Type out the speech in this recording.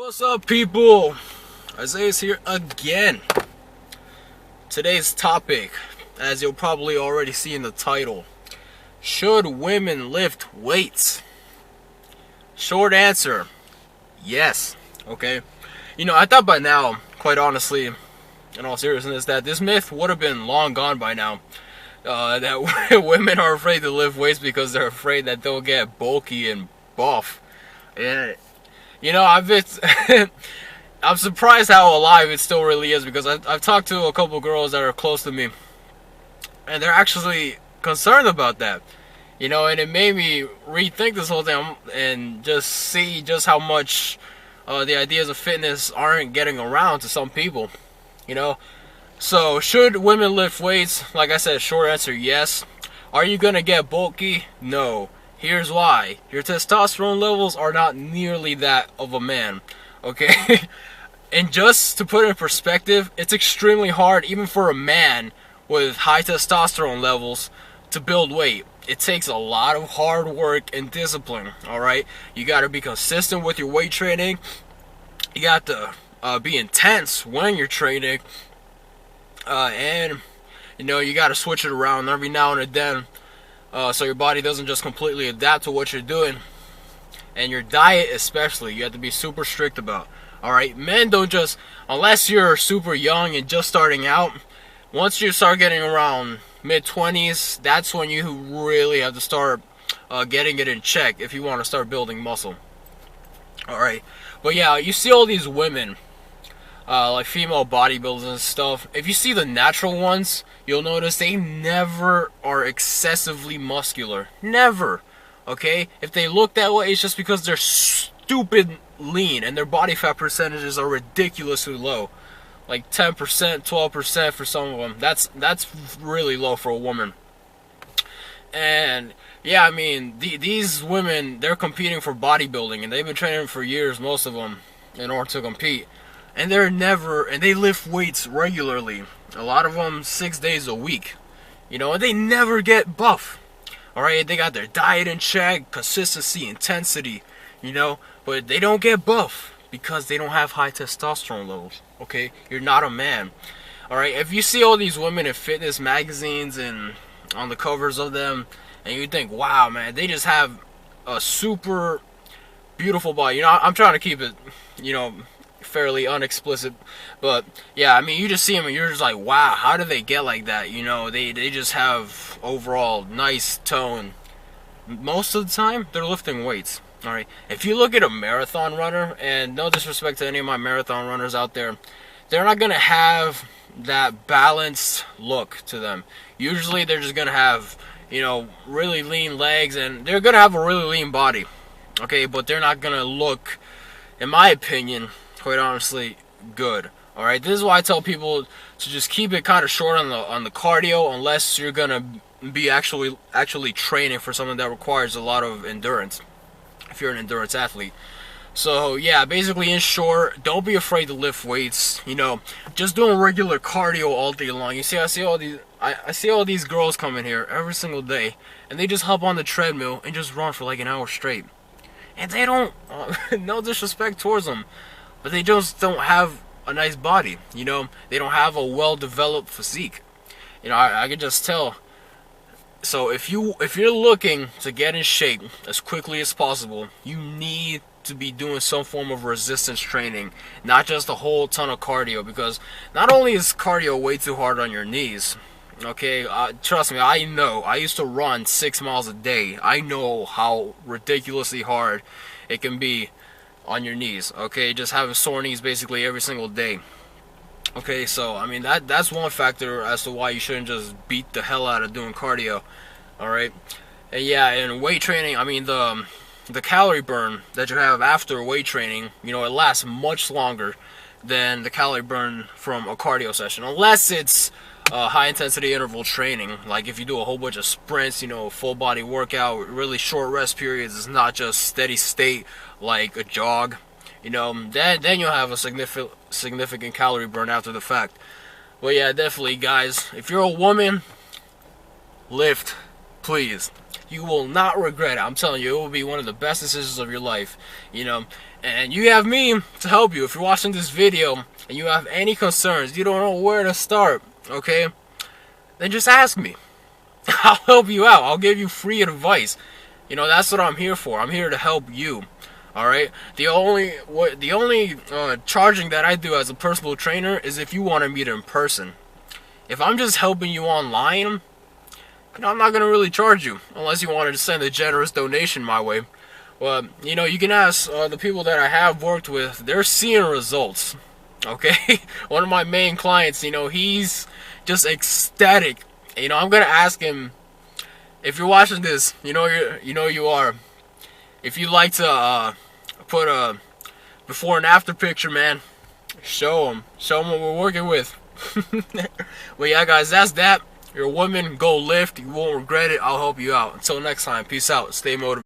What's up, people? Isaiah's here again. Today's topic, as you'll probably already see in the title, should women lift weights? Short answer, yes. Okay, I thought by now, quite honestly, in all seriousness, that this myth would have been long gone by now. That women are afraid to lift weights because they're afraid that they'll get bulky and buff. And I'm surprised how alive it still really is, because I've talked to a couple girls that are close to me, and they're actually concerned about that. And it made me rethink this whole thing and just see just how much the ideas of fitness aren't getting around to some people. So should women lift weights? Like I said, short answer, yes. Are you gonna get bulky? No. Here's why. Your testosterone levels are not nearly that of a man, okay? And just to put it in perspective, it's extremely hard, even for a man with high testosterone levels, to build weight. It takes a lot of hard work and discipline, alright? You gotta be consistent with your weight training. You got to be intense when you're training. And you gotta switch it around every now and then. So your body doesn't just completely adapt to what you're doing. And your diet especially, you have to be super strict about. Alright, men don't just, unless you're super young and just starting out, once you start getting around mid-20s, that's when you really have to start getting it in check if you want to start building muscle. Alright, but yeah, you see all these women, like female bodybuilders and stuff. If you see the natural ones, you'll notice they never are excessively muscular. Never. Okay? If they look that way, it's just because they're stupid lean and their body fat percentages are ridiculously low. Like 10%, 12% for some of them. That's really low for a woman. And yeah, these women, they're competing for bodybuilding, and they've been training for years, most of them, in order to compete. And they lift weights regularly. A lot of them 6 days a week. And they never get buff. Alright, they got their diet in check, consistency, intensity, but they don't get buff because they don't have high testosterone levels. Okay? You're not a man. Alright, if you see all these women in fitness magazines and on the covers of them, and you think, wow, man, they just have a super beautiful body. I'm trying to keep it, fairly unexplicit, but yeah, you just see them and you're just like, wow, how do they get like that? They just have overall nice tone. Most of the time they're lifting weights. Alright, if you look at a marathon runner, and no disrespect to any of my marathon runners out there, they're not gonna have that balanced look to them. Usually they're just gonna have really lean legs, and they're gonna have a really lean body, okay, but they're not gonna look, in my opinion, quite honestly, good. Alright, this is why I tell people to just keep it kind of short on the cardio, unless you're gonna be actually training for something that requires a lot of endurance, if you're an endurance athlete. So yeah, basically, in short, don't be afraid to lift weights. Just doing regular cardio all day long. I see all these girls come in here every single day, and they just hop on the treadmill and just run for like an hour straight. And they don't, no disrespect towards them, but they just don't have a nice body. They don't have a well-developed physique. I can just tell. So if you're looking to get in shape as quickly as possible, you need to be doing some form of resistance training, not just a whole ton of cardio, because not only is cardio way too hard on your knees, okay, trust me, I know. I used to run 6 miles a day. I know how ridiculously hard it can be on your knees, okay, just having sore knees basically every single day. Okay, so that's one factor as to why you shouldn't just beat the hell out of doing cardio. Alright, and yeah, and weight training, the calorie burn that you have after weight training, it lasts much longer than the calorie burn from a cardio session, unless it's high intensity interval training. Like if you do a whole bunch of sprints, full body workout, really short rest periods, it's not just steady state like a jog, then you'll have a significant calorie burn after the fact. But yeah, definitely, guys, if you're a woman, lift, please. You will not regret it. I'm telling you, it will be one of the best decisions of your life. And you have me to help you. If you're watching this video and you have any concerns, you don't know where to start, okay, then just ask me. I'll help you out. I'll give you free advice. You know, that's what I'm here for. I'm here to help you. All right. The only charging that I do as a personal trainer is if you want to meet in person. If I'm just helping you online, you know, I'm not gonna really charge you unless you wanted to send a generous donation my way. Well, you know, you can ask the people that I have worked with. They're seeing results. Okay. One of my main clients, you know, he's just ecstatic. You know, I'm gonna ask him, if you're watching this, you know you are. If you'd like to put a before and after picture, man, show him what we're working with. Well, yeah, guys, that's that. You're a woman, go lift. You won't regret it. I'll help you out. Until next time, peace out. Stay motivated.